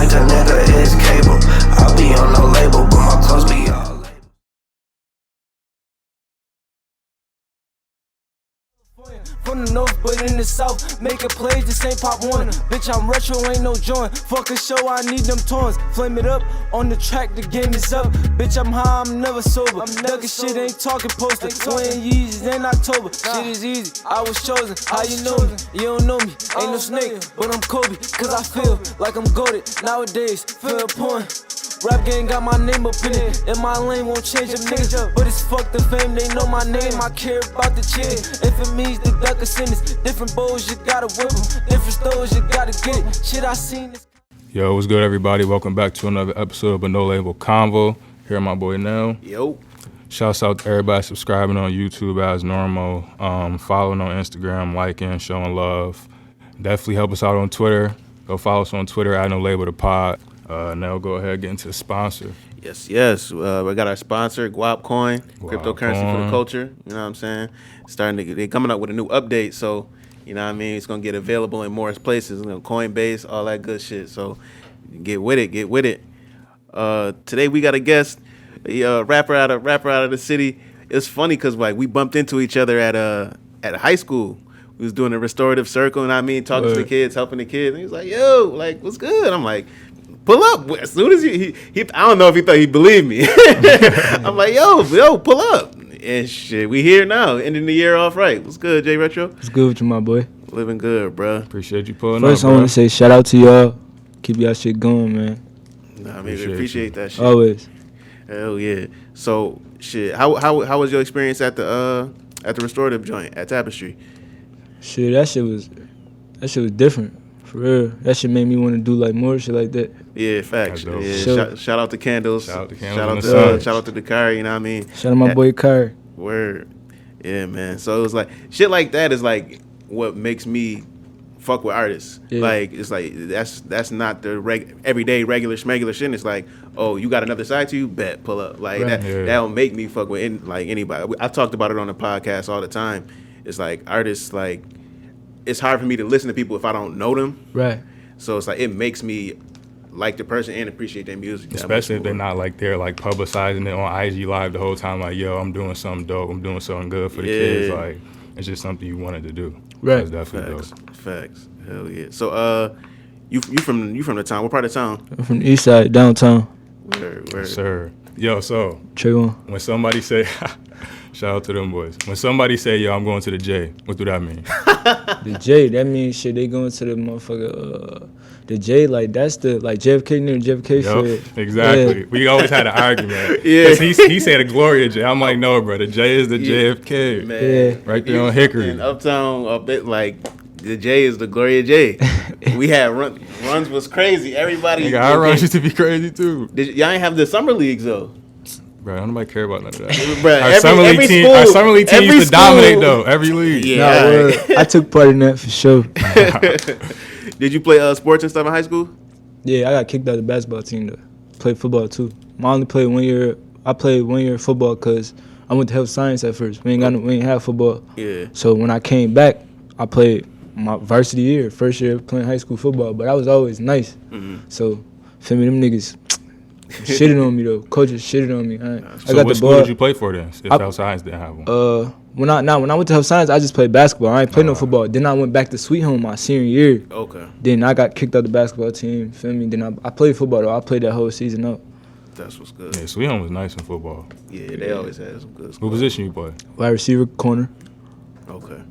like a nigga is cable. I be on no label, but my clothes be all label. From the north, but in the south, making plays, this ain't Pop Warner. Bitch, I'm retro, ain't no joint. Fuck a show, I need them tones. Flame it up, on the track, the game is up. Bitch, I'm high, I'm never sober. Duckin' shit, ain't talking poster. 20 Yeezys in October. Shit is easy, I was chosen. How you know me? You don't know me. Ain't no snake, but I'm Kobe. Cause I feel like I'm goated. Nowadays, feel a point. Rap game got my name up in it, and my lane won't change them niggas. But it's fuck the fame, they know my name. I care about the chicken. Infamies, the duck of sentence. Different bowls, you gotta whip them. Different stores, you gotta get it. Shit, I seen this. Yo, what's good, everybody? Welcome back to another episode of a No Label Convo. Here, my boy Nell. Yo. Shouts out to everybody subscribing on YouTube as normal, following on Instagram, liking, showing love. Definitely help us out on Twitter. Go follow us on Twitter at No Label the Pod. Now go ahead, get into the sponsor. Yes. We got our sponsor, Guap Coin, cryptocurrency for the culture. You know what I'm saying? They're coming up with a new update, so you know what I mean. It's gonna get available in more places. You know, Coinbase, all that good shit. So get with it. Today we got a guest, a rapper out of the city. It's funny because like we bumped into each other at high school. We was doing a restorative circle, and I mean talking to the kids, helping the kids. And he was like, "Yo, like, what's good?" I'm like, pull up. As soon as he I don't know if he thought he believed me. I'm like, yo, pull up. And shit, we here now, ending the year off right. What's good, J-RETROO? What's good with you, my boy? Living good, bro. Appreciate you pulling up, First, I bro. want to say shout out to y'all. Keep y'all shit going, man. Nah, man, we appreciate that shit. Always. Hell yeah. So, shit, how was your experience at the restorative joint at Tapestry? Shit, that shit was different. For real. That shit made me want to do like more shit like that. Yeah, facts. That's dope. Yeah, Sure. shout out to Candles. Shout out to Shout Candles. out to Dakar, you know what I mean? Shout out my boy Kyrie. Word. Yeah, man. So it was like shit like that is like what makes me fuck with artists. Yeah. Like it's like that's not the everyday regular schmegular shit. It's like, oh, you got another side to you? Bet, pull up. Like Right. that'll make me fuck with anybody. I talked about it on the podcast all the time. It's like artists like it's hard for me to listen to people if I don't know them. Right. So it's like it makes me like the person and appreciate their music. Especially if they're not like they're like publicizing it on IG Live the whole time. Like, yo, I'm doing something dope. I'm doing something good for the kids. Like, it's just something you wanted to do. Right. That's definitely dope. Facts. Hell yeah. So you from the town? What part of town? I'm from the east side, downtown. Where? Yes, sir. Yo, so Trayvon. when somebody say, shout out to them boys. When somebody say, yo, I'm going to the J, what do that mean? The J, that means shit, they going to the motherfucker, the J, like, that's the, like, JFK near JFK shit. Exactly. Yeah. We always had an argument. Yeah. 'Cause he said a Gloria J. I'm like, no, bro, the J is the JFK. Man. Yeah. Right there on Hickory. In Uptown, a bit like the J is the Gloria J. We had runs was crazy. Everybody. Nigga, our runs used to be crazy too. Y'all ain't have the summer leagues though. Bro, don't nobody care about none of that. Bruh, Our summer league team used to dominate though, every league. Yeah. Nah, word. I took part in that for sure. Did you play sports and stuff in high school? Yeah, I got kicked out of the basketball team though. Played football too. I only played 1 year. I played 1 year of football because I went to health science at first. We ain't have football. Yeah. So when I came back, I played my varsity year, first year playing high school football. But I was always nice. Mm-hmm. So, feel me, them niggas shitted on me though. Coaches shitted on me. So what school did you play for then? If health science didn't have one. When I went to health science, I just played basketball. I ain't played no football. Then I went back to Sweet Home my senior year. Okay. Then I got kicked out the basketball team. Feel me? Then I played football though. I played that whole season up. That's what's good. Yeah, Sweet Home was nice in football. Yeah, they always had some good. What position you play? Wide receiver, corner. Okay.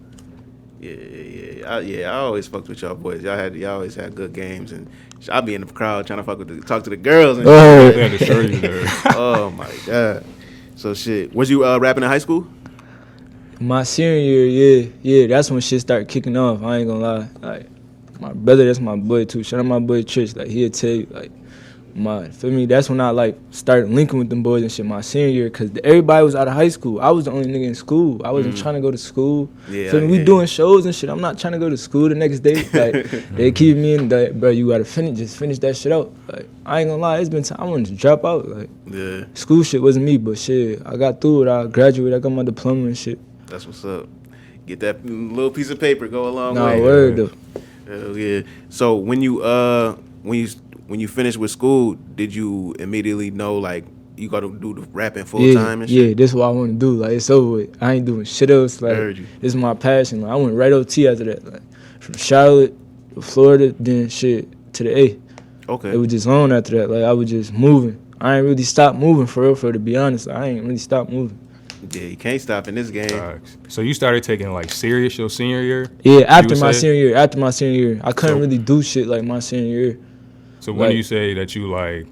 Yeah. I always fucked with y'all boys. Y'all always had good games, and I'll be in the crowd trying to talk to the girls. And Oh. They had to show you there. Oh my god. So shit. Was you rapping in high school? My senior year, yeah, that's when shit started kicking off. I ain't gonna lie. Like, my brother, that's my boy too. Shout out my boy Trish. Like, he'll tell you, like, feel me? That's when I, like, started linking with them boys and shit my senior year, because everybody was out of high school. I was the only nigga in school. I wasn't trying to go to school. Yeah, Feel me? We doing shows and shit. I'm not trying to go to school the next day. Like, they keep me in, like, bro, you gotta finish that shit out. Like, I ain't gonna lie, it's been time. I wanted to drop out. Like, Yeah. school shit wasn't me, but shit, I got through it. I graduated. I got my diploma and shit. That's what's up. Get that little piece of paper, go a long Nah, way. word though. Hell yeah. So when you when you finished with school, did you immediately know like you got to do the rapping full time and shit? Yeah, this is what I want to do. Like, it's over with. I ain't doing shit else. Like, this is my passion. Like, I went right OT after that. Like, from Charlotte to Florida, then shit to the A. Okay. It was just on after that. Like, I was just moving. I ain't really stopped moving for real, to be honest. I ain't really stopped moving. Yeah, you can't stop in this game. So you started taking like serious your senior year? Yeah, after my senior year. I couldn't really do shit like my senior year. So when do you say that you like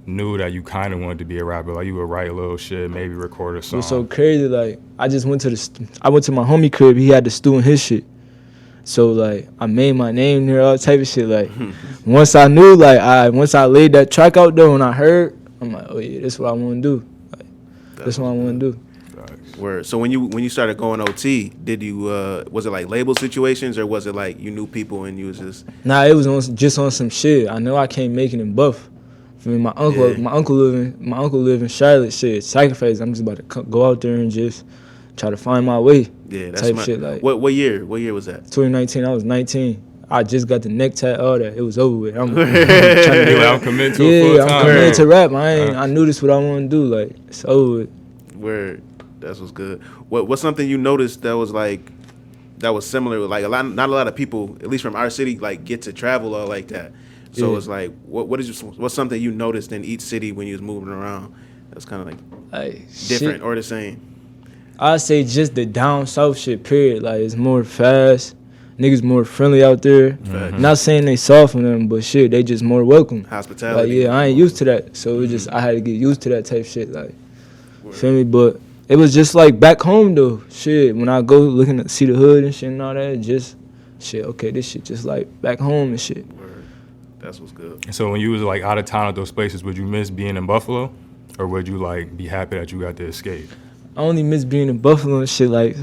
knew that you kind of wanted to be a rapper? Like you would write a little shit, maybe record a song. It was so crazy. Like I went to my homie crib. He had the stew and his shit. So like I made my name there, all type of shit. Like once I knew, like once I laid that track out there and I heard, I'm like, oh yeah, that's what I want to do. Like, that's what I want to do. Word. So when you started going OT, did you was it like label situations or was it like you knew people and you was just? Nah, it was just on some shit. I know I can't make it in Buff. I mean, my uncle live in Charlotte. Shit, sacrifice. I'm just about to go out there and just try to find my way. Yeah, that's type shit. Like what year? What year was that? 2019. I was 19. I just got the neck tat, all that. It was over with. I'm trying to do. I'm committed to it full time. I'm committed to rap. I knew this what I want to do. Like it's over with. Word. That's what's good. What's something you noticed that was similar? Like not a lot of people, at least from our city, like get to travel all like that. So it's like, what's something you noticed in each city when you was moving around? That's kind of like different or the same. I'd say just the down south shit. Period. Like it's more fast. Niggas more friendly out there. Mm-hmm. Not saying they soft on them, but shit, they just more welcome. Hospitality. Like yeah, I ain't used to that, so it just I had to get used to that type shit. Like, feel me? But it was just like back home though. Shit, when I go looking to see the hood and shit and all that, just shit. Okay, this shit just like back home and shit. Word. That's what's good. So when you was like out of town at those places, would you miss being in Buffalo, or would you like be happy that you got to escape? I only miss being in Buffalo and shit like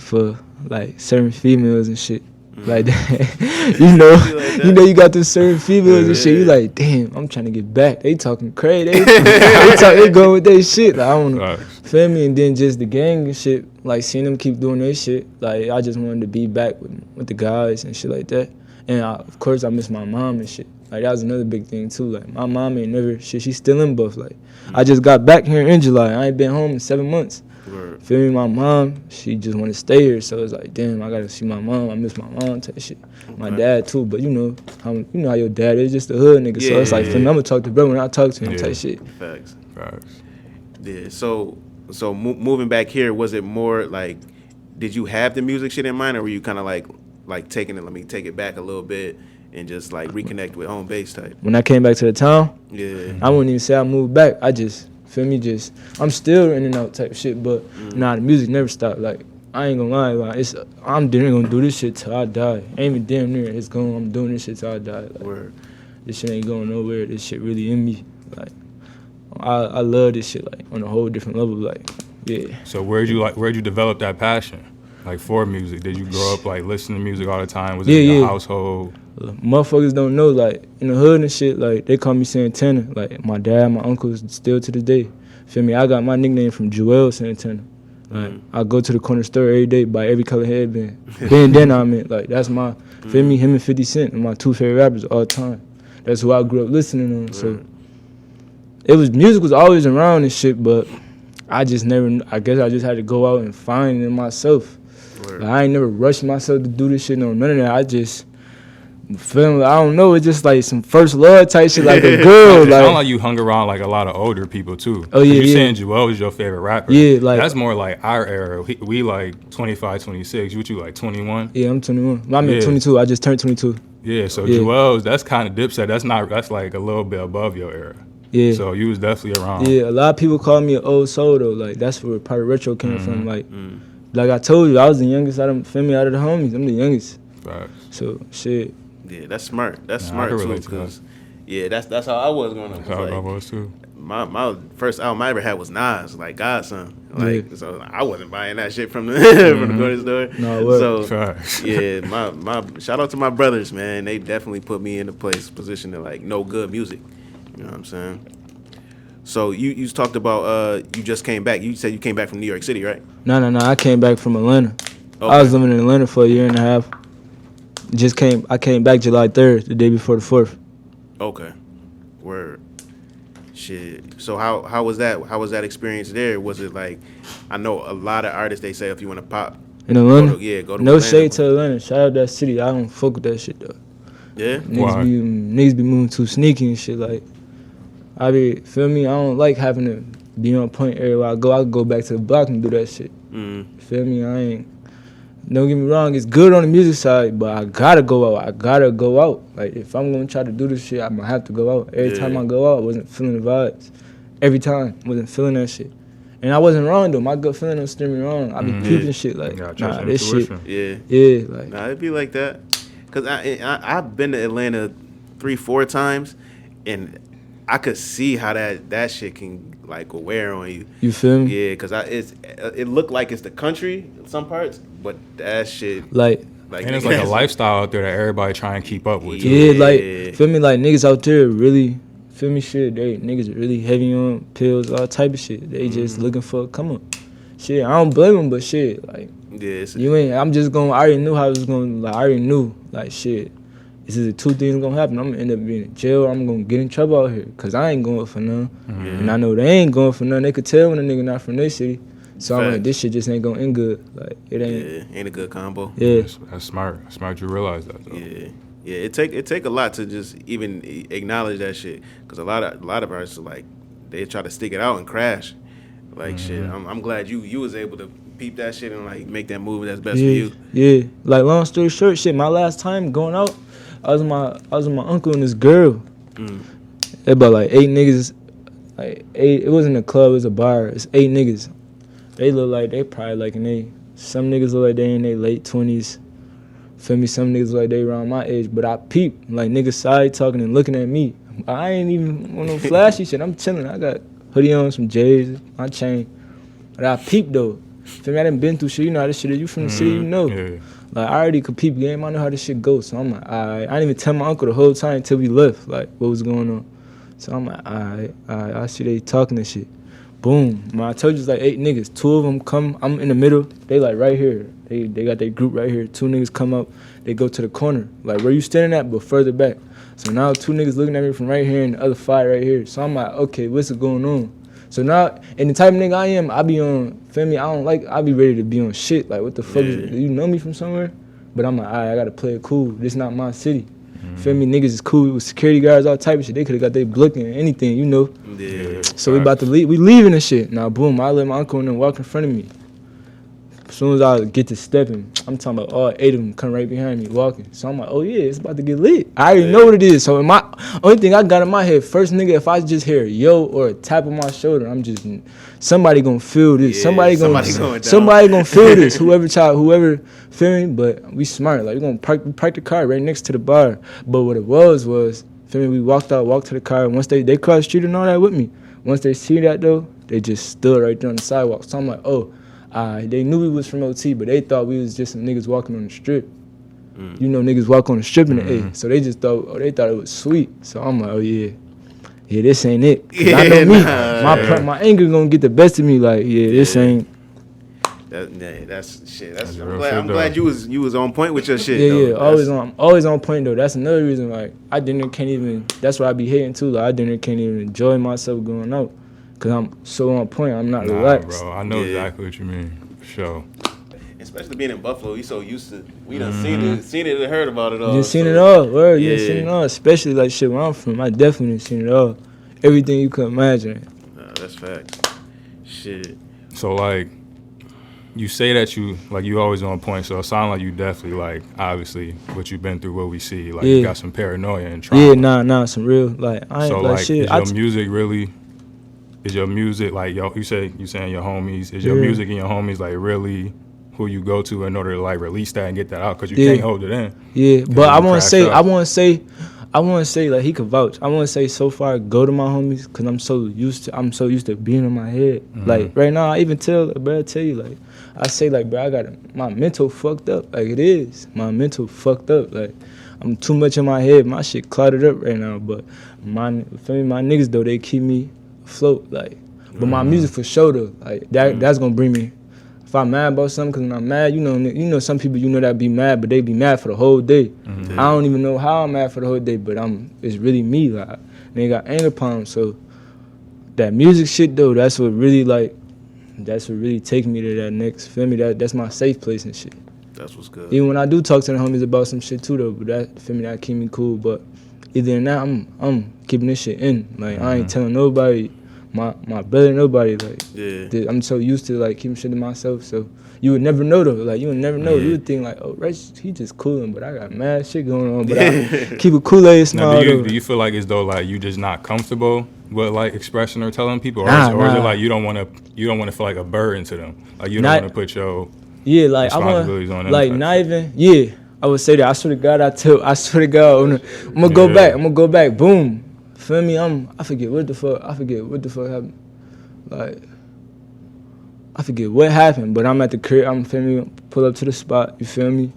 for like certain females and shit. Like that. you know you got those certain females and shit. You like, damn, I'm trying to get back. They talking crazy. They going with their shit. Like, I don't know. Feel me? And then just the gang and shit, like seeing them keep doing their shit. Like I just wanted to be back with the guys and shit like that. And of course I miss my mom and shit. Like that was another big thing too. Like my mom ain't never shit. She's still in Buff. Like I just got back here in July. I ain't been home in 7 months. Word. Feel me? My mom, she just want to stay here, so it's like, damn, I gotta see my mom. I miss my mom type shit. My dad too, but you know how your dad is, just a hood nigga. So it's like, feel me, I'm gonna talk to bro when I talk to him type shit. Facts. Yeah. So moving back here, was it more like, did you have the music shit in mind, or were you kind of like taking it? Let me take it back a little bit and just like reconnect with home base type. When I came back to the town, I wouldn't even say I moved back. I just. Feel me? Just I'm still in and out type shit, but the music never stopped. Like I ain't gonna lie, like I'm gonna do this shit till I die. Ain't even damn near it's going. I'm doing this shit till I die. Like, this shit ain't going nowhere. This shit really in me. Like I love this shit like on a whole different level. Like yeah. So where'd you develop that passion? Like for music? Did you grow up like listening to music all the time? Was it in your household? Motherfuckers don't know, like in the hood and shit, like they call me Santana. Like my dad, my uncles, still to this day. Feel me? I got my nickname from Joel Santana. Like I go to the corner store every day, buy every color headband. Bandana, I meant, like that's my feel me. Him and 50 Cent are my two favorite rappers all the time. That's who I grew up listening on. So music was always around and shit, but I guess I just had to go out and find it myself. Like, I ain't never rushed myself to do this shit, no none of that. I just feeling, I don't know, it's just like some first love type shit, like a girl. It sound like you hung around like a lot of older people too. Oh yeah, you saying Joel was your favorite rapper. Yeah, like that's more like our era. We like 25, 26. You like 21? Yeah, I'm 21. I'm 22. I just turned 22. Yeah, so Joel's, that's kind of Dipset. That's like a little bit above your era. Yeah. So you was definitely around. Yeah, a lot of people call me an old soul though. Like that's where Retro came from. Like I told you, I was the youngest out of the homies. I'm the youngest. Right. So shit. Yeah, that's smart. That's smart too. Cause that's how I was growing up. That's how I was too. My first album I ever had was Nas, like Godson. Like so I wasn't buying that shit from the from the corner store. No, so yeah, my shout out to my brothers, man. They definitely put me in a position to like know good music. You know what I'm saying? So you talked about you just came back. You said you came back from New York City, right? No. I came back from Atlanta. Okay. I was living in Atlanta for a year and a half. I came back July 3rd, the day before the 4th. Okay. Word. Shit. So how was that? How was that experience there? Was it like, I know a lot of artists, they say if you want to pop In Atlanta? go to no Atlanta. shade to Atlanta. Shout out that city. I don't fuck with that shit though. Yeah. Why? Niggas be moving too sneaky and shit. Like, feel me? I don't like having to be on point everywhere I go. I go back to the block and do that shit. Feel me? Don't get me wrong, it's good on the music side, but I gotta go out. Like, if I'm gonna try to do this shit, I'm gonna have to go out. Every time I go out, I wasn't feeling the vibes. Every time, wasn't feeling that shit. And I wasn't wrong though. My gut feeling don't steer me wrong. I be peeping shit like, nah, this shit. Yeah, like. Nah, it'd be like that. Cause I've been to Atlanta 3-4 times, and I could see how that shit can like wear on you. You feel me? Yeah, cause it looked like it's the country in some parts, but that shit like and it's like a lifestyle out there that everybody try and keep up with. Yeah, like feel me? Like niggas out there really feel me? Shit, they niggas really heavy on pills, all type of shit. They just looking for a come up. Shit, I don't blame them, but shit, like you ain't. I'm just going. I already knew how it was going. Like I already knew. Like shit, this is the two things gonna happen. I'm gonna end up being in jail. Or I'm gonna get in trouble out here, cause I ain't going for none. And I know they ain't going for none. They could tell when a nigga not from their city. So I'm like, this shit just ain't gonna end good. Like it ain't. Yeah, ain't a good combo. Yeah, that's smart. Smart you realize that though. Yeah. It take a lot to just even acknowledge that shit, cause a lot of artists are like, they try to stick it out and crash. Like shit. I'm glad you was able to peep that shit and like make that move that's best for you. Yeah. Like long story short, shit. My last time going out, I was with my uncle and this girl. About like 8 niggas. Like 8. It wasn't a club. It was a bar. It's 8 niggas. They look like they probably like some niggas look like they in their late 20s. Feel me? Some niggas look like they around my age. But I peep. Like niggas side talking and looking at me. I ain't even on no flashy shit. I'm chilling. I got hoodie on, some J's, my chain. But I peep though. Feel me? I done been through shit. You know how this shit is. You from the city, you know. Yeah. Like I already could peep game. I know how this shit goes. So I'm like, I didn't even tell my uncle the whole time until we left. Like what was going on. So I'm like, I see they talking and shit. Boom. I told you it's like 8 niggas. 2 of them come. I'm in the middle. They like right here. They got their group right here. 2 niggas come up. They go to the corner. Like where you standing at, but further back. So now 2 niggas looking at me from right here and the other 5 right here. So I'm like, okay, what's going on? So now, and the type of nigga I am, I be on, feel me, I be ready to be on shit. Like, what the fuck is, you know me from somewhere? But I'm like, all right, I gotta play it cool. This not my city. Feel me, niggas is cool with security guards, all type of shit. They could've got they blocking anything, you know? Yeah. So we about to leave, we leaving and shit. Now, boom, I let my uncle and them walk in front of me. As soon as I get to stepping, I'm talking about all 8 of them come right behind me walking. So I'm like, oh yeah, it's about to get lit. I already know what it is. So my only thing I got in my head, first nigga, if I just hear yo or a tap on my shoulder, I'm just, somebody gonna feel this. Yeah, somebody gonna feel this. Whoever feel me. But we smart. Like we gonna park the car right next to the bar. But what it was, feel me, we walked to the car. Once they crossed the street and all that with me. Once they see that though, they just stood right there on the sidewalk. So I'm like, oh. They knew we was from OT, but they thought we was just some niggas walking on the strip. You know, niggas walk on the strip in the A. So they just thought, they thought it was sweet. So I'm like, oh yeah, this ain't it. 'Cause I know me, my anger gonna get the best of me. Like, this ain't. That's shit. I'm glad you was on point with your shit. Yeah, always on point though. That's another reason. Like, can't even. That's why I be hating too. Like, I can't even enjoy myself going out. Cause I'm so on point, I'm not relaxed. Bro, I know exactly what you mean, for sure. Especially being in Buffalo, you so used to. We done seen it and heard about it all. You seen it all, word. You seen it all. Especially like shit where I'm from, I definitely seen it all. Everything you could imagine. That's facts. Shit. So like, you say that you always on point. So it sounds like you definitely like, obviously, what you've been through, what we see. Like you got some paranoia and trauma. Yeah, nah, some real like. I ain't so like shit. Is your music really? Is your music like you saying your homies? Is your music and your homies like really who you go to in order to like release that and get that out? Because you can't hold it in. Yeah, but I want to say like he could vouch. I want to say so far go to my homies because I'm so used to being in my head. Like right now I even tell you like I say like bro I got my mental fucked up like it is my mental fucked up like I'm too much in my head. My shit clouded up right now. But my niggas though they keep me afloat like. But my music for sure though like that's gonna bring me. If I'm mad about something, because when I'm mad, you know some people that be mad, but they be mad for the whole day. I don't even know how I'm mad for the whole day, but it's really me. Like They got anger problems. So that music shit though, that's what really take me to that next. Feel me? That's my safe place and shit. That's what's good. Even when I do talk to the homies about some shit too though, but that feel me, that keep me cool. But either than that, I'm keeping this shit in. Like I ain't telling nobody, my brother, nobody. Like I'm so used to like keeping shit to myself. So you would never know though. Like you would never know. You would think like, oh, Rich, he just cooling, but I got mad shit going on. But I keep a Kool-Aid smile. Now, do you feel like as though like you just not comfortable with like expressing or telling people, or is it like you don't want to feel like a burden to them? Like you don't want to put your responsibilities on them. Like not even I would say that. I swear to God, I swear to God, I'm gonna go back. I'm gonna go back. Boom. Feel me? I forget what the fuck happened. Like I forget what happened, but I'm at the crib. I'm feel me. Pull up to the spot. You feel me?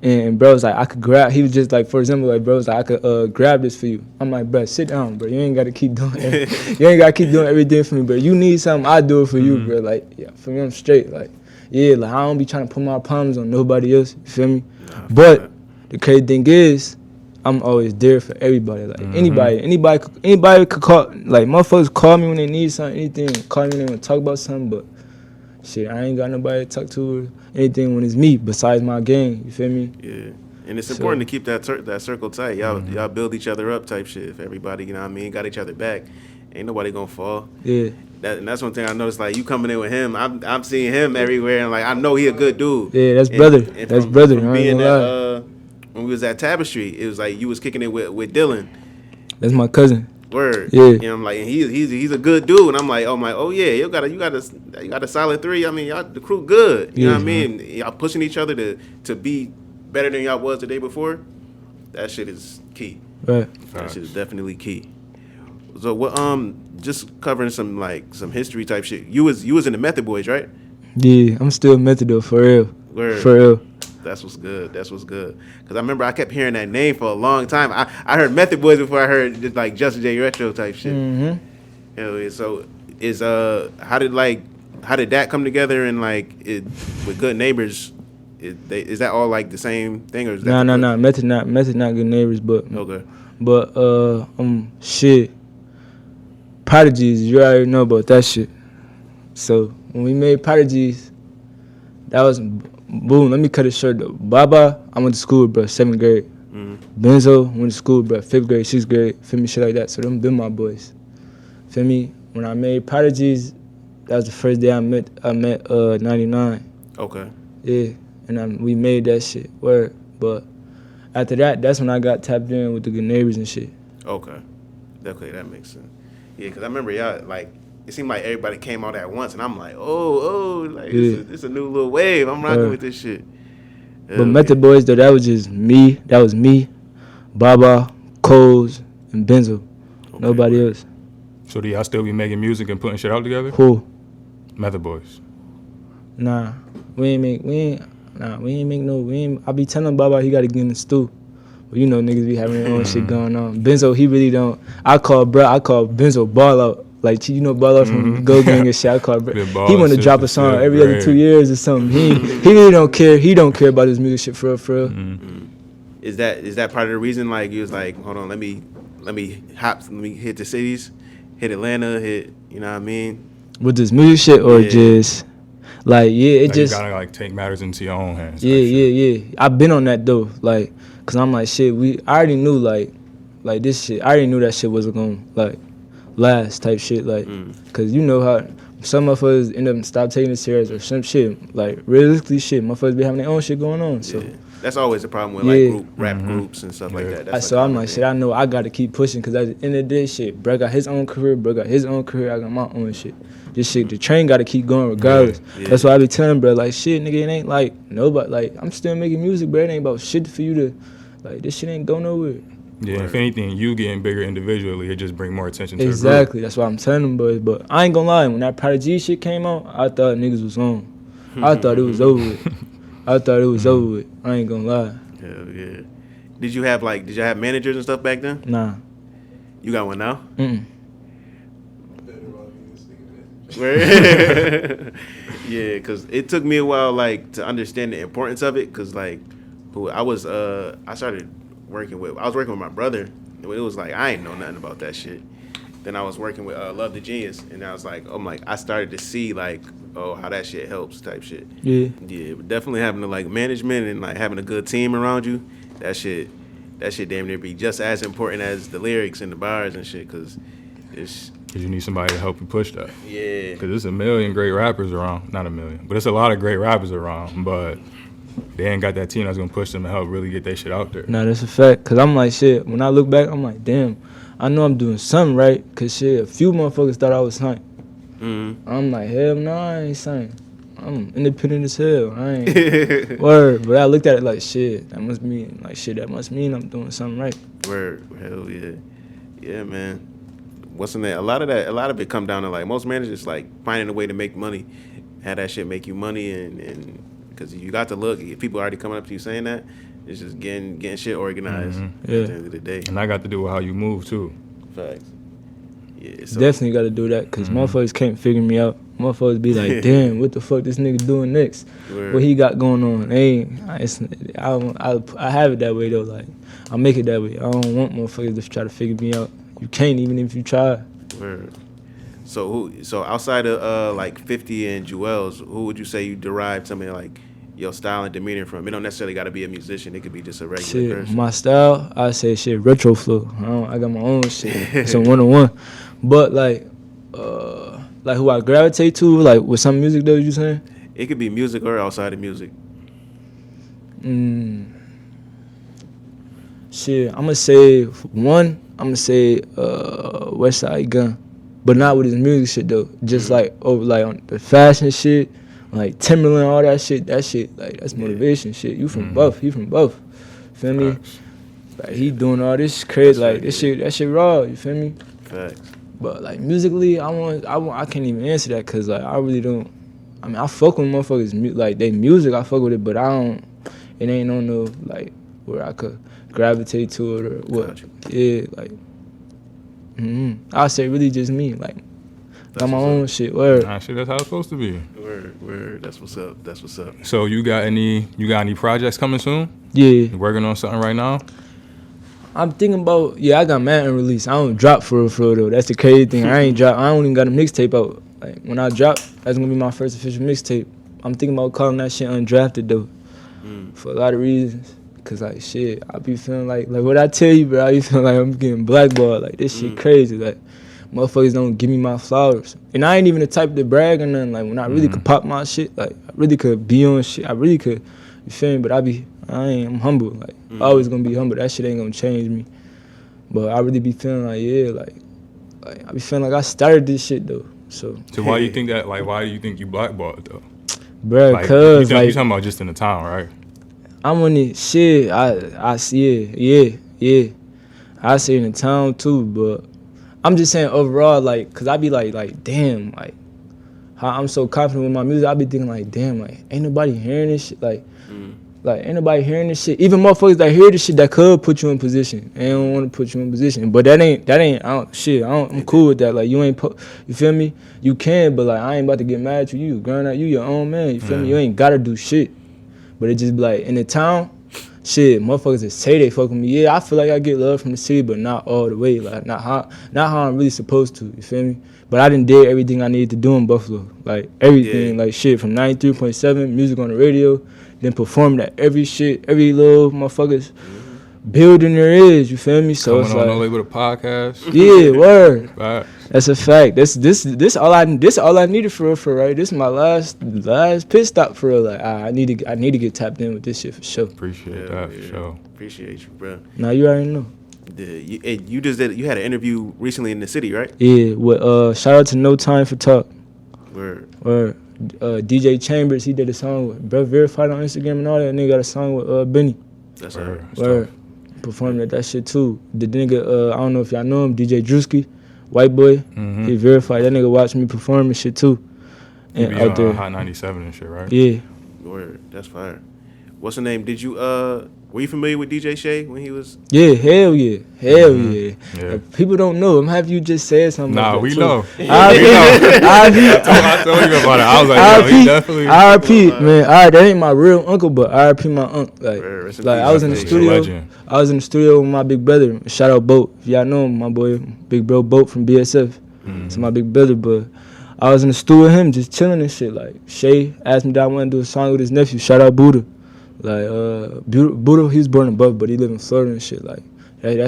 And bro was like, I could grab. He was just like, for example, like bro was like, I could grab this for you. I'm like, bro, sit down, bro. You ain't gotta keep doing it. You ain't gotta keep doing everything for me, bro. You need something, I do it for you, bro. Like, yeah, for me, I'm straight. Like, yeah, like I don't be trying to put my problems on nobody else. You feel me? But the crazy thing is, I'm always there for everybody. Like anybody could call. Like motherfuckers call me when they need something, anything. Call me when they want to talk about something. But shit, I ain't got nobody to talk to or anything when it's me besides my gang. You feel me? Yeah. And it's important to keep that circle tight. Y'all build each other up type shit. If everybody, you know what I mean, got each other back, ain't nobody gonna fall. Yeah. And that's one thing I noticed. Like you coming in with him, I'm seeing him everywhere, and like I know he a good dude. Yeah, that's brother. That's brother. From being that, when we was at Tapestry, it was like you was kicking it with Dylan. That's my cousin. Word. Yeah. You know, I'm like, and he's a good dude, and I'm like, oh yeah, you got a solid 3. I mean, y'all the crew good. You know what I mean? Y'all pushing each other to be better than y'all was the day before. That shit is key. Right. That shit is definitely key. So what? Just covering some history type shit. You was in the Method Boys, right? Yeah, I'm still Method though, for real. Word. For real. That's what's good. Because I remember I kept hearing that name for a long time. I heard Method Boys before I heard just J-RETROO type shit. Mm-hmm. Hell yeah. So how did that come together and with Good Neighbors? Is that all like the same thing or is that No. Method not Good Neighbors, but okay. But shit. Prodigies, you already know about that shit. So when we made Prodigies, that was boom. Let me cut it short though. Baba, I went to school with bro, 7th grade. Benzo went to school with bro, 5th grade, 6th grade. Feel me, shit like that. So them been my boys. Feel me? When I made Prodigies, that was the first day I met 99. Okay. Yeah, and we made that shit. Word. But after that, that's when I got tapped in with the Good Neighbors and shit. Okay. Okay, that makes sense. Yeah, because I remember y'all, it seemed like everybody came out at once, and I'm like, it's a new little wave. I'm rocking with this shit. But Method Boys, though, that was just me. That was me, Baba, Coles, and Benzo. Okay, nobody else. So do y'all still be making music and putting shit out together? Who? Method Boys. Nah, I be telling Baba he got to get in the stew. But you know niggas be having their own shit going on. Benzo, he really don't. I call Benzo Ball Out. Like, you know Ball Out from Go Gang and shit. I call bro. He want to drop a song every other 2 years or something. He really don't care. He don't care about his music shit for real. Is that part of the reason? Like, he was like, hold on, let me hit the cities, hit Atlanta, you know what I mean? With this music shit or just you gotta take matters into your own hands. Yeah. I've been on that though, cause I'm like shit. I already knew this shit. I already knew that shit wasn't gonna last type shit. Cause you know how some motherfuckers end up stop taking it serious or some shit. Realistically, shit, motherfuckers be having their own shit going on. So that's always a problem with rap groups and stuff like that. So I'm like shit. I know I gotta keep pushing. Cause at the end of the day, shit, bro got his own career. I got my own shit. This shit, the train gotta keep going regardless. Yeah. That's why I be telling bro, shit, nigga, it ain't nobody. I'm still making music, bro. It ain't about shit for you to, this shit ain't go nowhere. Yeah, if anything, you getting bigger individually, it just bring more attention to the group. Exactly, that's why I'm telling them, boys. But I ain't gonna lie, when that Prodigy shit came out, I thought niggas was on. I thought it was over with. I ain't gonna lie. Hell yeah. Did you have managers and stuff back then? Nah. You got one now? Mm-mm. Yeah, because it took me a while to understand the importance of it. Because I was working with my brother, It was like I ain't know nothing about that shit. Then I was working with Love the Genius, and I was like, I started to see like, how that shit helps type shit. Yeah. Yeah, but definitely having the like management and like having a good team around you, that shit damn near be just as important as the lyrics and the bars and shit, cause you need somebody to help you push that. Yeah. Because there's a million great rappers around. Not a million, but it's a lot of great rappers around. But they ain't got that team that's going to push them and help really get their shit out there. Nah, that's a fact. Because I'm like, shit, when I look back, I'm like, damn, I know I'm doing something right. Because, shit, a few motherfuckers thought I was signed. Mm-hmm. I'm like, hell no, I ain't signed. I'm independent as hell. I ain't. Word. But I looked at it like, shit, that must mean I'm doing something right. Word. Hell yeah. Yeah, man. What's in that? A lot of it come down to like most managers like finding a way to make money, have that shit make you money, and because you got to look. If people already coming up to you saying that, it's just getting shit organized at the end of the day. And I got to do with how you move too. Facts. Yeah, so. Definitely got to do that because motherfuckers can't figure me out. Motherfuckers be like, damn, what the fuck this nigga doing next? Word. What he got going on? I have it that way though. Like I make it that way. I don't want motherfuckers to try to figure me out. You can't even if you try. Word. So outside of like 50 and Jewels, who would you say you derived some of like your style and demeanor from? It don't necessarily got to be a musician. It could be just a regular person. My style, I say shit retro flow. I got my own shit. It's a 1-on-1. But like who I gravitate to, like with some music though, you saying? It could be music or outside of music. Shit, I'ma say Westside Gun, but not with his music shit though. Just like over like on the fashion shit, like Timberland, all that shit. That shit like that's motivation shit. You from Buff, he from Buff. Feel me? Like he doing all this crazy like this shit. That shit raw. You feel me? Facts. But like musically, I can't even answer that because like I really don't. I mean, I fuck with motherfuckers like they music. I fuck with it, but I don't. It ain't on no like where I could gravitate to it or what. Gotcha. Yeah, like. I'll say really just me. Like got my own shit. Word. Nah, shit, that's how it's supposed to be. Word. That's what's up. So you got any projects coming soon? Yeah. You working on something right now? I'm thinking about I got mad unreleased. I don't drop for real though. That's the crazy thing. I don't even got a mixtape out. Like when I drop, that's gonna be my first official mixtape. I'm thinking about calling that shit undrafted though. For a lot of reasons. Cause like shit, I be feeling like what I tell you, bro, I be feeling like I'm getting blackballed. Like this shit crazy. Like motherfuckers don't give me my flowers. And I ain't even the type to brag or nothing. Like when I really could pop my shit, like I really could be on shit. I really could, you feel me? But I'm humble. Like always gonna be humble. That shit ain't gonna change me. But I really be feeling like I be feeling like I started this shit though. So why do you think that? Like why do you think you blackballed though? Bruh, like, cause you talking about just in the town, right? I'm on it shit. I see it. Yeah. I see it in the town too, but I'm just saying overall, like, cause I be like, damn, like, how I'm so confident with my music. I be thinking like, damn, like, ain't nobody hearing this shit, like ain't nobody hearing this shit. Even motherfuckers that hear this shit that could put you in position, they don't want to put you in position. But that ain't. I'm cool with that. Like, you feel me? You can, but like, I ain't about to get mad at you. You grind out, you your own man. You feel me? You ain't gotta do shit. But it just be like, in the town, shit, motherfuckers just say they fuck with me. Yeah, I feel like I get love from the city, but not all the way. Like, not how I'm really supposed to, you feel me? But I done did everything I needed to do in Buffalo. Like, everything, like shit, from 93.7, music on the radio, then performed at every little motherfuckers building there is, you feel me? So Coming it's on like, No Label the podcast. Yeah, word. Right. That's a fact. This all I needed for real, right? This is my last pit stop for real. Like I need to get tapped in with this shit for sure. Appreciate that for sure. Appreciate you, bro. Now you already know. You had an interview recently in the city, right? Yeah. With shout out to No Time for Talk. Word. DJ Chambers, he did a song with Bro Verified on Instagram and all that. Nigga got a song with Benny. That's her. Word. Performing at that shit too. The nigga, I don't know if y'all know him, DJ Drewski. White boy, he verified. That nigga watched me perform and shit too. And out there, Hot 97 and shit, right? Yeah. Word, that's fire. What's the name? Did you Were you familiar with DJ Shay when he was? Yeah, hell yeah. If people don't know. I'm happy you just said something. Nah, like that we too. know. I I told you about it. I was like, yo, he definitely. RP, man. That ain't my real uncle, but RP my uncle. Rest in Like peace. I was in the He's a studio. legend. I was in the studio with my big brother. Shout out Boat. If y'all know him, my boy, big bro Boat from BSF. It's my big brother, but I was in the studio with him just chilling and shit. Like Shea asked me that I want to do a song with his nephew. Shout out Buddha. Like Buddha, he was born above, but he live in Florida and shit. Like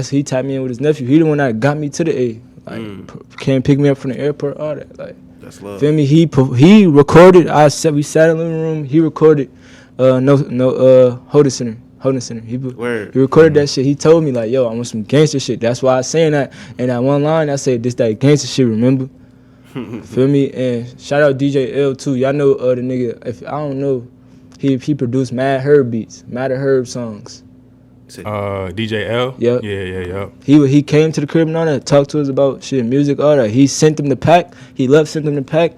he tapped me in with his nephew. He the one that got me to the A. Like came pick me up from the airport, all that. Like That's love. feel me? He recorded. We sat in the living room. He recorded. Holden Center. He recorded that shit. He told me like, yo, I want some gangster shit. That's why I saying that. And that one line I said, this that gangster shit. Remember? Feel me? And shout out DJ L too. Y'all know the nigga. If I don't know, he produced Mad Herb beats, Mad Herb songs. DJ L. Yep. Yeah. He came to the crib and all that, talked to us about shit, music, all that. He sent him the pack. He sent him the pack.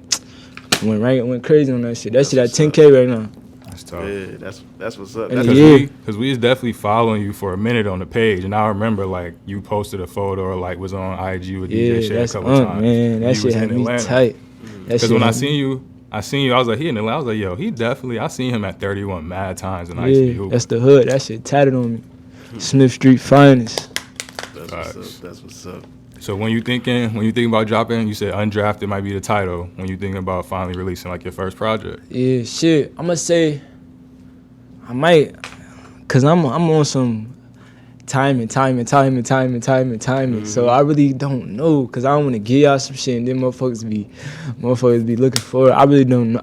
Went crazy on that shit. That shit at 10K right now. That's tough. Yeah, that's what's up. And That's Because we was definitely following you for a minute on the page, and I remember like you posted a photo or like was on IG with DJ Shay a that's couple times. man. That You shit was had in me Atlanta. tight. Because when I seen you, I was like, he in Atlanta. I was like, yo, he definitely. I seen him at 31 mad times, and I used to be hooping. That's the hood. That shit tatted on me. Smith Street finest. That's what's up. So when you thinking about dropping, you said Undrafted might be the title. When you thinking about finally releasing like your first project, Yeah, shit. I'm gonna say I might, cause I'm on some timing. So I really don't know, cause I don't want to give y'all some shit and then motherfuckers be looking for it. I really don't know.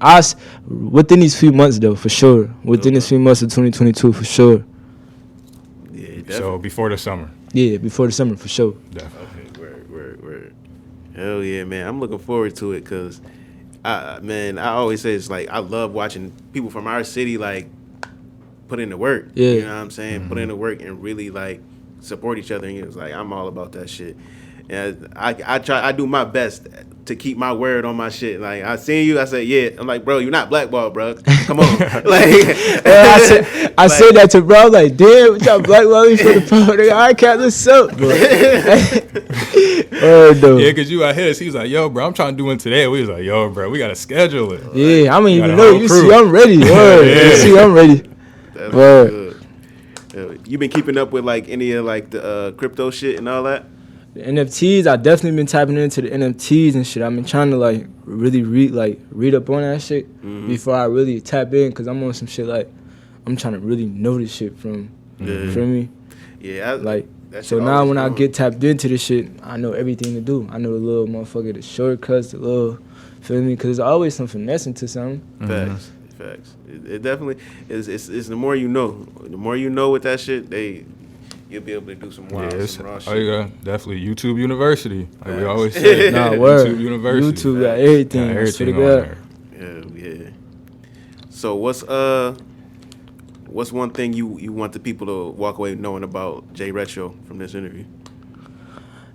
Within these few months though, for sure. Within these few months of 2022, for sure. Yeah, definitely. so before the summer, Yeah, before the summer, for sure. definitely. Word. Hell yeah, man. I'm looking forward to it because, I always say it's like I love watching people from our city like put in the work. Yeah. You know what I'm saying? Put in the work and really like support each other. And it's like I'm all about that shit. And I do my best to keep my word on my shit. Like I seen you, I said, yeah. I'm like, bro, you're not blackballed, bro. Come on. I said that to bro, like, damn, what y'all blackball me for the pro? Nigga, I can't listen up, bro. No. Yeah, because you out here, he was like, yo, bro, I'm trying to do one today. We was like, yo, bro, we got to schedule it. Yeah, I don't even got a know. whole You crew. see, I'm ready. Word. You see, I'm ready. That's Word. good. You been keeping up with like any of like the crypto shit and all that? The NFTs, I definitely been tapping into the NFTs and shit. I've been trying to like really read up on that shit before I really tap in, cause I'm on some shit like I'm trying to really know this shit from. You feel me? Yeah. Like, that so shit now always when I going. get tapped into this shit, I know everything to do. I know the little motherfucker, the shortcuts, the little, feel me? Cause there's always some finesse into something. Facts. It definitely is. It's the more you know. The more you know with that shit, you'll be able to do some wild, some raw shit. Oh, yeah, definitely YouTube University. Like we always say. Nah, word. YouTube University. YouTube got everything. Got everything Swear on to there. Yeah. So what's one thing you want the people to walk away knowing about J-RETROO from this interview?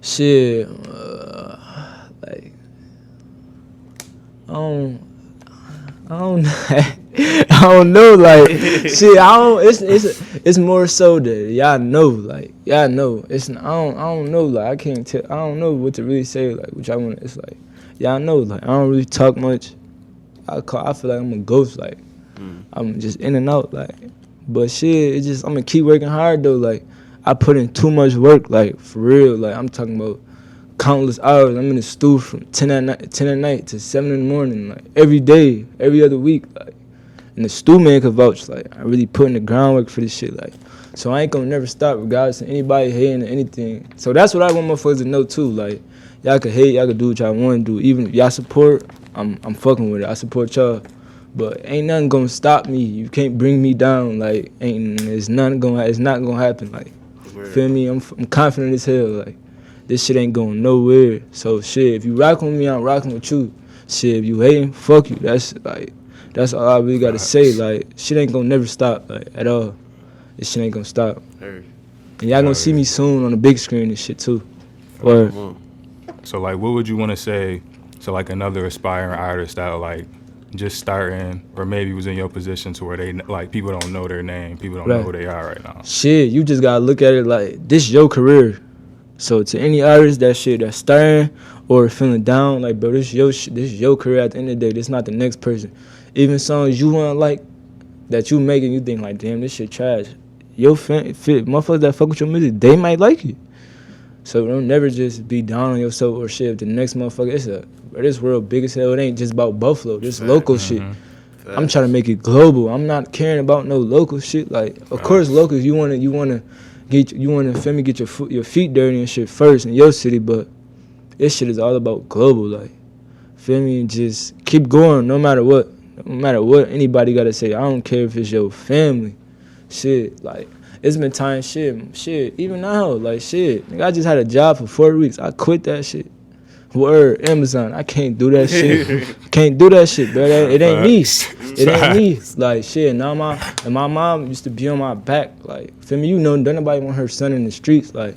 Shit, like, I don't know, like, shit, it's more so that y'all know, like, y'all know, I don't know, like, I can't tell, I don't know what to really say, like, which I want, it's like, y'all know, like, I don't really talk much, I feel like I'm a ghost, like, I'm just in and out, like, but shit, it's just, I'm gonna keep working hard, though, like, I put in too much work, like, for real, like, I'm talking about countless hours. I'm in the stew from 10 at night to 7 in the morning, like, every day, every other week, like, and the stew man could vouch, like, I really put in the groundwork for this shit, like, so I ain't gonna never stop regardless of anybody hating or anything. So that's what I want motherfuckers to know, too, like, y'all can hate, y'all can do what y'all want to do, even if y'all support, I'm fucking with it, I support y'all. But ain't nothing gonna stop me. You can't bring me down. Like, it's not gonna happen. Like, feel me? I'm confident as hell. Like, this shit ain't going nowhere. So shit, if you rockin' with me, I'm rocking with you. Shit, if you hating, fuck you. That's all I really gotta say. Like, shit ain't gonna never stop. Like, at all. This shit ain't gonna stop. And y'all gonna see me soon on the big screen and shit too. Word. So like, what would you want to say to like another aspiring artist that like just starting, or maybe was in your position to where they like people don't know their name, people don't know who they are right now? Shit, you just gotta look at it like this your career. So to any artist that's starting or feeling down, like bro, this is your career at the end of the day. This not the next person. Even songs you want like that you making, you think like, damn, this shit trash. Your motherfuckers that fuck with your music, they might like it. So don't never just be down on yourself or shit. If the next motherfucker, this world big as hell. It ain't just about Buffalo. This local shit. I'm trying to make it global. I'm not caring about no local shit. Like, of course, locals, you wanna get your feet dirty and shit first in your city, but this shit is all about global. Like, feel me? Just keep going, no matter what. No matter what anybody gotta say. I don't care if it's your family. Shit, like, it's been time, shit, even now, like, shit. Nigga, I just had a job for 4 weeks. I quit that shit. Word, Amazon, I can't do that shit. Can't do that shit, bro. It ain't me. It ain't me. Like, shit, now my mom used to be on my back. Like, feel me? You know, don't nobody want her son in the streets. Like,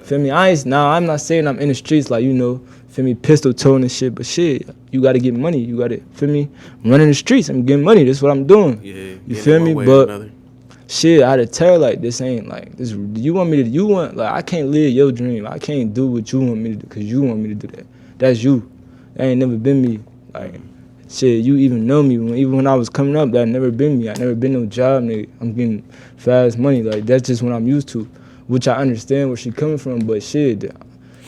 feel me? I'm not saying I'm in the streets, like, you know, feel me, pistol tone and shit, but shit, you gotta get money. You gotta, feel me, running the streets. I'm getting money. That's what I'm doing. Yeah, you feel me? But shit, I had to tell her, like, this ain't, like, this. Like, I can't live your dream. I can't do what you want me to do because you want me to do that. That's you. That ain't never been me. Like, shit, you even know me. Even when I was coming up, that never been me. I never been no job, nigga. I'm getting fast money. Like, that's just what I'm used to, which I understand where she coming from, but shit, it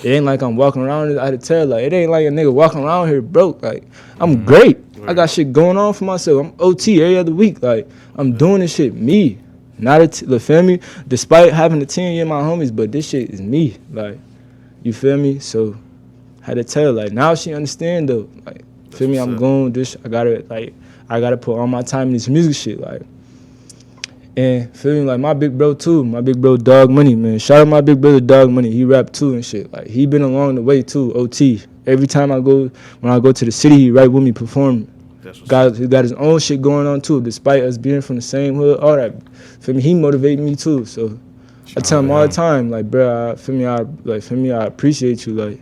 ain't like I'm walking around. I had to tell her, like, it ain't like a nigga walking around here broke. Like, I'm great. I got shit going on for myself. I'm OT every other week. Like, I'm doing this shit me. Not the family, despite having a team of my homies, but this shit is me. Like, you feel me? So, I had to tell her, like, now she understand though. Like, feel me? I'm going this. I gotta put all my time in this music shit. Like, and feel me? Like, my big bro too. My big bro Dog Money, man. Shout out my big brother Dog Money. He rap too and shit. Like, he been along the way too. OT. Every time when I go to the city, he right with me performing. He got his own shit going on too, despite us being from the same hood, all that. Feel me? He motivated me too. So I tell him all the time, like, bro, I appreciate you, like,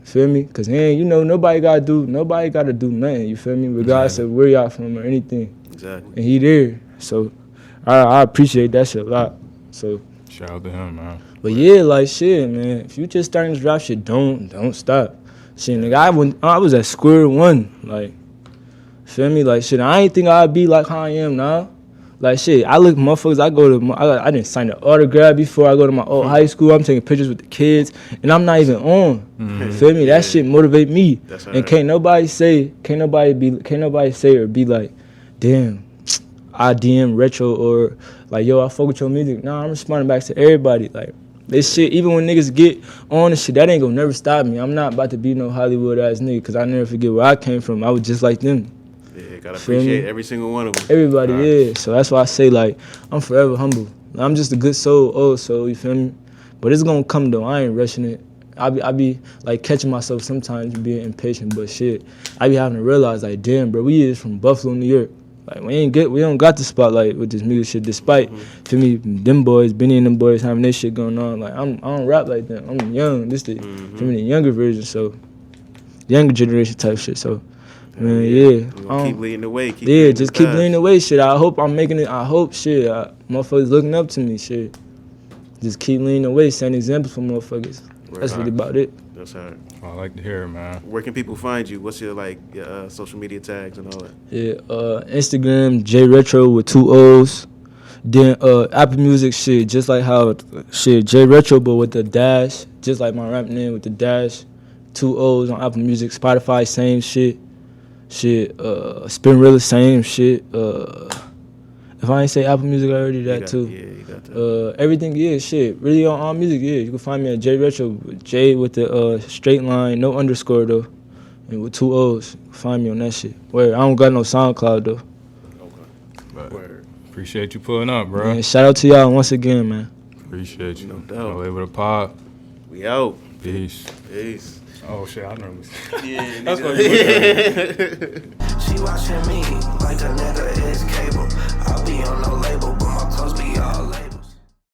feel me? Cause you know, nobody gotta do nothing. You feel me? Regardless of where y'all from or anything. Exactly. And he there, so I appreciate that shit a lot. So shout out to him, man. But yeah, like, shit, man. If you just starting to drop shit, don't stop. Shit, nigga, I was at square one, like. Feel me? Like, shit, I ain't think I'd be like how I am now. Like, shit, I look motherfuckers, I didn't sign an autograph before I go to my old high school. I'm taking pictures with the kids, and I'm not even on. Feel me? That shit motivate me. That's and right. Can't nobody say or be like, damn, I DM retro or like, yo, I fuck with your music. Nah, I'm responding back to everybody. Like, this shit, even when niggas get on this shit, that ain't gonna never stop me. I'm not about to be no Hollywood ass nigga, cause I never forget where I came from. I was just like them. Yeah, gotta appreciate every single one of them. Everybody, yeah. So that's why I say, like, I'm forever humble. I'm just a good soul, old soul, you feel me? But it's gonna come though. I ain't rushing it. I be like catching myself sometimes being impatient, but shit, I be having to realize, like, damn, bro, we is from Buffalo, New York. Like, we don't got the spotlight with this music shit. Despite, to me, them boys, Benny and them boys having this shit going on. Like, I don't rap like them. I'm young. This the the younger version, so younger generation type shit. So. Man, yeah. Keep leading the way. Keep leading the way, shit. I hope I'm making it. I hope, shit, motherfuckers looking up to me, shit. Just keep leading the way, setting examples for motherfuckers. That's really about it. That's hard. I like to hear it, man. Where can people find you? What's your, like, social media tags and all that? Yeah, Instagram, J-RETROO with 2 O's. Then Apple Music, shit, just like how, shit, J-RETROO, but with the dash. Just like my rap name with the dash. 2 O's on Apple Music. Spotify, same shit. Shit, Spinrilla, same shit. If I ain't say Apple Music, I already that too. Yeah, you got that. Everything, yeah, shit. Really on all music, yeah. You can find me at J-RETROO, J with the straight line, no underscore though, and with 2 O's. You can find me on that shit. Where I don't got no SoundCloud though. Okay. Word. Appreciate you pulling up, bro. Man, shout out to y'all once again, man. Appreciate you. No doubt. Label the pod. We out. Peace. Peace. Oh shit, I know this. Yeah, that's what you She watching me like a nigga is cable. I'll be on no